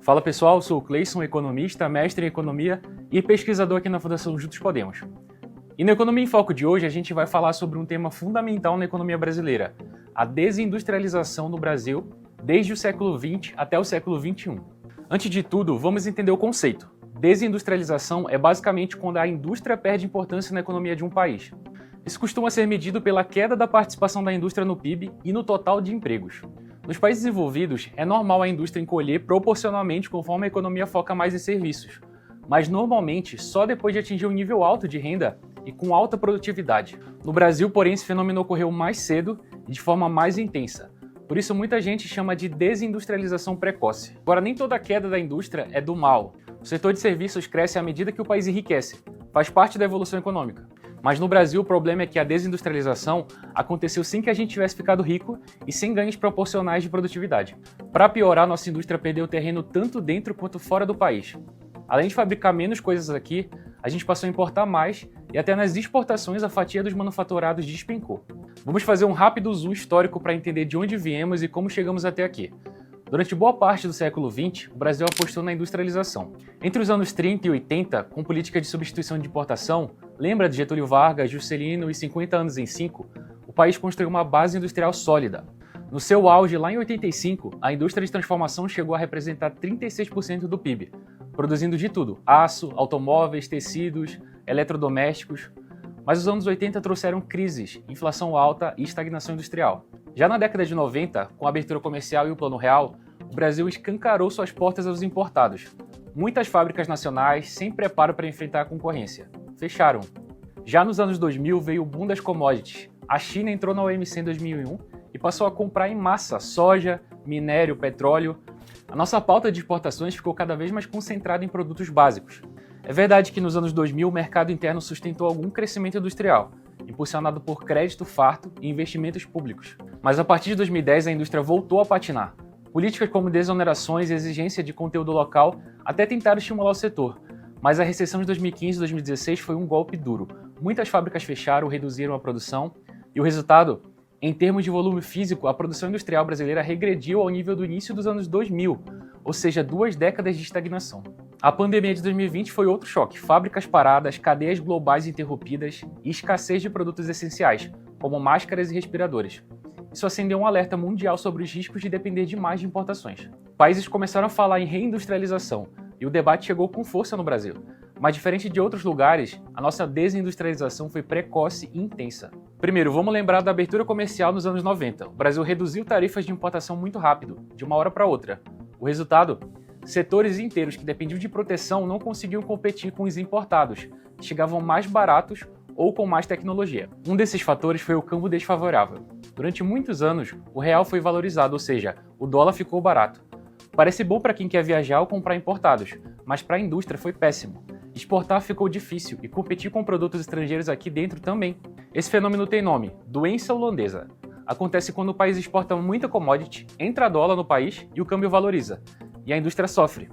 Fala pessoal, sou o Cleison, economista, mestre em economia e pesquisador aqui na Fundação Juntos Podemos. E no Economia em Foco de hoje a gente vai falar sobre um tema fundamental na economia brasileira, a desindustrialização no Brasil desde o século XX até o século XXI. Antes de tudo, vamos entender o conceito. Desindustrialização é basicamente quando a indústria perde importância na economia de um país. Isso costuma ser medido pela queda da participação da indústria no PIB e no total de empregos. Nos países desenvolvidos, é normal a indústria encolher proporcionalmente conforme a economia foca mais em serviços, mas normalmente só depois de atingir um nível alto de renda e com alta produtividade. No Brasil, porém, esse fenômeno ocorreu mais cedo e de forma mais intensa. Por isso, muita gente chama de desindustrialização precoce. Agora, nem toda a queda da indústria é do mal. O setor de serviços cresce à medida que o país enriquece, faz parte da evolução econômica. Mas no Brasil, o problema é que a desindustrialização aconteceu sem que a gente tivesse ficado rico e sem ganhos proporcionais de produtividade. Para piorar, nossa indústria perdeu terreno tanto dentro quanto fora do país. Além de fabricar menos coisas aqui, a gente passou a importar mais e até nas exportações a fatia dos manufaturados despencou. Vamos fazer um rápido zoom histórico para entender de onde viemos e como chegamos até aqui. Durante boa parte do século XX, o Brasil apostou na industrialização. Entre os anos 30 e 80, com política de substituição de importação, lembra de Getúlio Vargas, Juscelino e 50 anos em 5, o país construiu uma base industrial sólida. No seu auge, lá em 85, a indústria de transformação chegou a representar 36% do PIB, produzindo de tudo: aço, automóveis, tecidos, eletrodomésticos. Mas os anos 80 trouxeram crises, inflação alta e estagnação industrial. Já na década de 90, com a abertura comercial e o Plano Real, o Brasil escancarou suas portas aos importados. Muitas fábricas nacionais, sem preparo para enfrentar a concorrência, fecharam. Já nos anos 2000 veio o boom das commodities. A China entrou na OMC em 2001 e passou a comprar em massa soja, minério, petróleo. A nossa pauta de exportações ficou cada vez mais concentrada em produtos básicos. É verdade que nos anos 2000 o mercado interno sustentou algum crescimento industrial, impulsionado por crédito farto e investimentos públicos. Mas a partir de 2010 a indústria voltou a patinar. Políticas como desonerações e exigência de conteúdo local até tentaram estimular o setor, mas a recessão de 2015 e 2016 foi um golpe duro. Muitas fábricas fecharam, reduziram a produção e o resultado? Em termos de volume físico, a produção industrial brasileira regrediu ao nível do início dos anos 2000, ou seja, 2 décadas de estagnação. A pandemia de 2020 foi outro choque: fábricas paradas, cadeias globais interrompidas e escassez de produtos essenciais, como máscaras e respiradores. Isso acendeu um alerta mundial sobre os riscos de depender demais de importações. Países começaram a falar em reindustrialização e o debate chegou com força no Brasil. Mas diferente de outros lugares, a nossa desindustrialização foi precoce e intensa. Primeiro, vamos lembrar da abertura comercial nos anos 90. O Brasil reduziu tarifas de importação muito rápido, de uma hora para outra. O resultado? Setores inteiros que dependiam de proteção não conseguiam competir com os importados, que chegavam mais baratos ou com mais tecnologia. Um desses fatores foi o câmbio desfavorável. Durante muitos anos, o real foi valorizado, ou seja, o dólar ficou barato. Parece bom para quem quer viajar ou comprar importados, mas para a indústria foi péssimo. Exportar ficou difícil e competir com produtos estrangeiros aqui dentro também. Esse fenômeno tem nome: doença holandesa. Acontece quando o país exporta muita commodity, entra dólar no país e o câmbio valoriza, e a indústria sofre.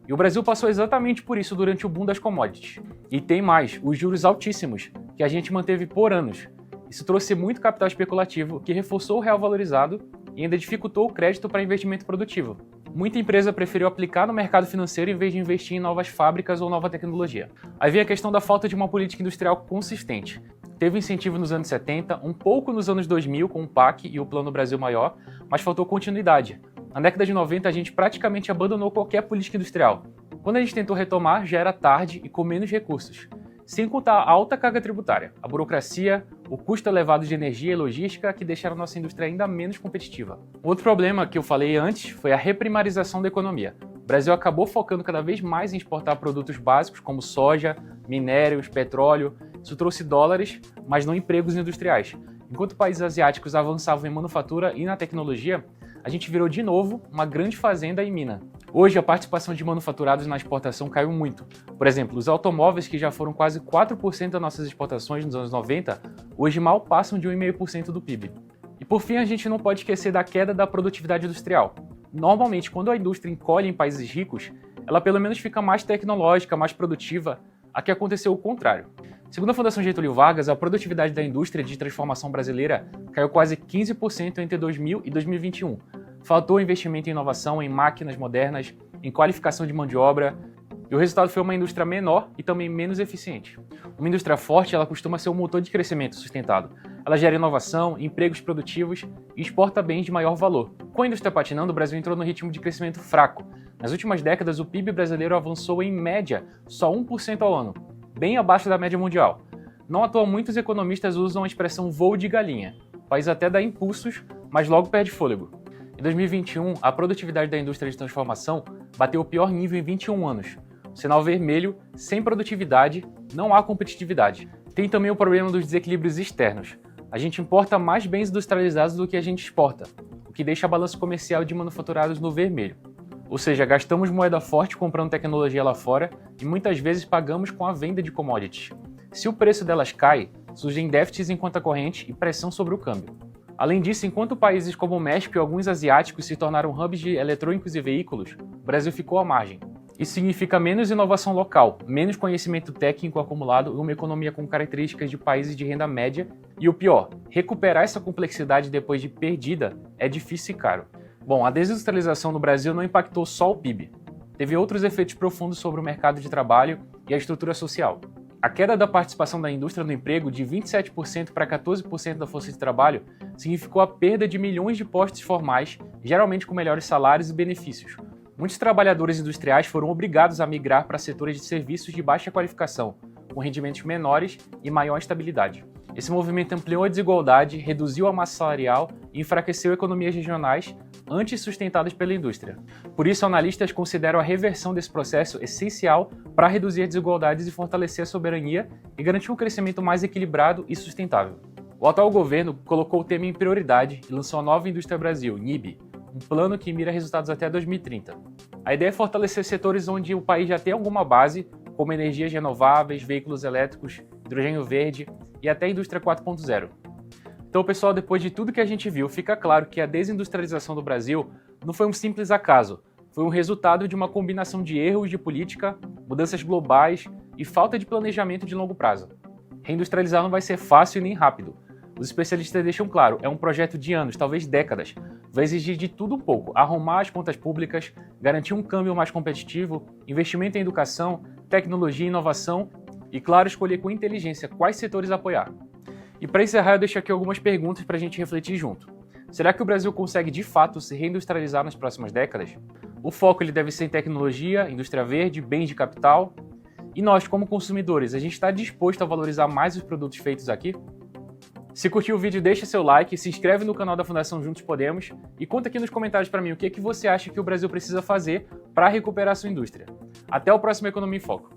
E o Brasil passou exatamente por isso durante o boom das commodities. E tem mais: os juros altíssimos, que a gente manteve por anos. Isso trouxe muito capital especulativo, que reforçou o real valorizado e ainda dificultou o crédito para investimento produtivo. Muita empresa preferiu aplicar no mercado financeiro em vez de investir em novas fábricas ou nova tecnologia. Aí vem a questão da falta de uma política industrial consistente. Teve incentivo nos anos 70, um pouco nos anos 2000 com o PAC e o Plano Brasil Maior, mas faltou continuidade. Na década de 90 a gente praticamente abandonou qualquer política industrial. Quando a gente tentou retomar, já era tarde e com menos recursos. Sem contar a alta carga tributária, a burocracia, o custo elevado de energia e logística que deixaram nossa indústria ainda menos competitiva. Outro problema que eu falei antes foi a reprimarização da economia. O Brasil acabou focando cada vez mais em exportar produtos básicos como soja, minérios, petróleo. Isso trouxe dólares, mas não empregos industriais. Enquanto países asiáticos avançavam em manufatura e na tecnologia, a gente virou de novo uma grande fazenda em mina. Hoje, a participação de manufaturados na exportação caiu muito. Por exemplo, os automóveis, que já foram quase 4% das nossas exportações nos anos 90, hoje mal passam de 1,5% do PIB. E por fim, a gente não pode esquecer da queda da produtividade industrial. Normalmente, quando a indústria encolhe em países ricos, ela pelo menos fica mais tecnológica, mais produtiva. Aqui aconteceu o contrário. Segundo a Fundação Getúlio Vargas, a produtividade da indústria de transformação brasileira caiu quase 15% entre 2000 e 2021. Faltou investimento em inovação, em máquinas modernas, em qualificação de mão de obra, e o resultado foi uma indústria menor e também menos eficiente. Uma indústria forte, ela costuma ser um motor de crescimento sustentado. Ela gera inovação, empregos produtivos e exporta bens de maior valor. Com a indústria patinando, o Brasil entrou no ritmo de crescimento fraco. Nas últimas décadas, o PIB brasileiro avançou em média só 1% ao ano, bem abaixo da média mundial. Não à toa, muitos economistas usam a expressão voo de galinha. O país até dá impulsos, mas logo perde fôlego. Em 2021, a produtividade da indústria de transformação bateu o pior nível em 21 anos. Sinal vermelho, sem produtividade, não há competitividade. Tem também o problema dos desequilíbrios externos. A gente importa mais bens industrializados do que a gente exporta, o que deixa a balança comercial de manufaturados no vermelho. Ou seja, gastamos moeda forte comprando tecnologia lá fora e muitas vezes pagamos com a venda de commodities. Se o preço delas cai, surgem déficits em conta corrente e pressão sobre o câmbio. Além disso, enquanto países como o México e alguns asiáticos se tornaram hubs de eletrônicos e veículos, o Brasil ficou à margem. Isso significa menos inovação local, menos conhecimento técnico acumulado e uma economia com características de países de renda média. E o pior, recuperar essa complexidade depois de perdida é difícil e caro. Bom, a desindustrialização no Brasil não impactou só o PIB. Teve outros efeitos profundos sobre o mercado de trabalho e a estrutura social. A queda da participação da indústria no emprego de 27% para 14% da força de trabalho significou a perda de milhões de postos formais, geralmente com melhores salários e benefícios. Muitos trabalhadores industriais foram obrigados a migrar para setores de serviços de baixa qualificação, com rendimentos menores e maior estabilidade. Esse movimento ampliou a desigualdade, reduziu a massa salarial e enfraqueceu economias regionais antes sustentadas pela indústria. Por isso, analistas consideram a reversão desse processo essencial para reduzir as desigualdades e fortalecer a soberania e garantir um crescimento mais equilibrado e sustentável. O atual governo colocou o tema em prioridade e lançou a Nova Indústria Brasil, NIB, um plano que mira resultados até 2030. A ideia é fortalecer setores onde o país já tem alguma base, como energias renováveis, veículos elétricos, hidrogênio verde e até a indústria 4.0. Então, pessoal, depois de tudo que a gente viu, fica claro que a desindustrialização do Brasil não foi um simples acaso, foi um resultado de uma combinação de erros de política, mudanças globais e falta de planejamento de longo prazo. Reindustrializar não vai ser fácil nem rápido. Os especialistas deixam claro, é um projeto de anos, talvez décadas. Vai exigir de tudo um pouco, arrumar as contas públicas, garantir um câmbio mais competitivo, investimento em educação, tecnologia e inovação e, claro, escolher com inteligência quais setores apoiar. E para encerrar, eu deixo aqui algumas perguntas para a gente refletir junto. Será que o Brasil consegue de fato se reindustrializar nas próximas décadas? O foco ele deve ser em tecnologia, indústria verde, bens de capital. E nós, como consumidores, a gente está disposto a valorizar mais os produtos feitos aqui? Se curtiu o vídeo, deixa seu like, se inscreve no canal da Fundação Juntos Podemos e conta aqui nos comentários para mim o que você acha que o Brasil precisa fazer para recuperar sua indústria. Até o próximo Economia em Foco.